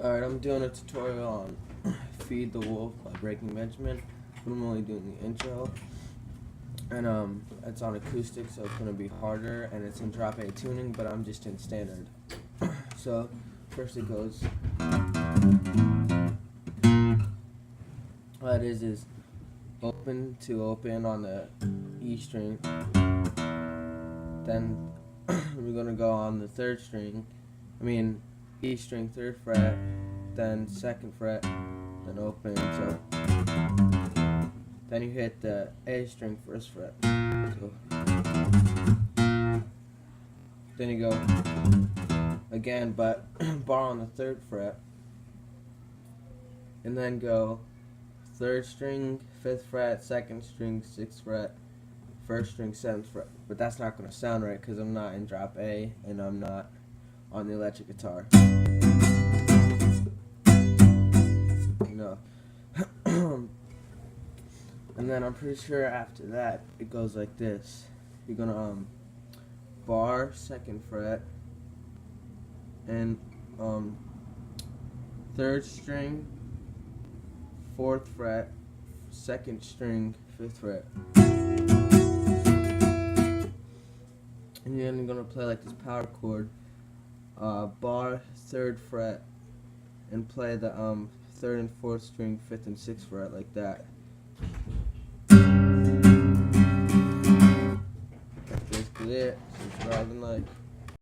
Alright, I'm doing a tutorial on Feed the Wolf by Breaking Benjamin, but I'm only doing the intro. And it's on acoustic, so it's going to be harder, and it's in drop A tuning, but I'm just in standard. So, first it goes. All it is open to open on the E string. Then we're going to go on the third string. E string, 3rd fret, then 2nd fret, then open, so then you hit the A string, 1st fret, so then you go again, but bar on the 3rd fret, and then go 3rd string, 5th fret, 2nd string, 6th fret, 1st string, 7th fret, but that's not going to sound right because I'm not in drop A and I'm not on the electric guitar. No. And then I'm pretty sure after that it goes like this. You're gonna bar 2nd fret and 3rd string, 4th fret, 2nd string, 5th fret. And then you're gonna play like this power chord. Bar 3rd fret and play the 3rd and 4th string, 5th and 6th fret like that. That's basically it. Subscribe and like.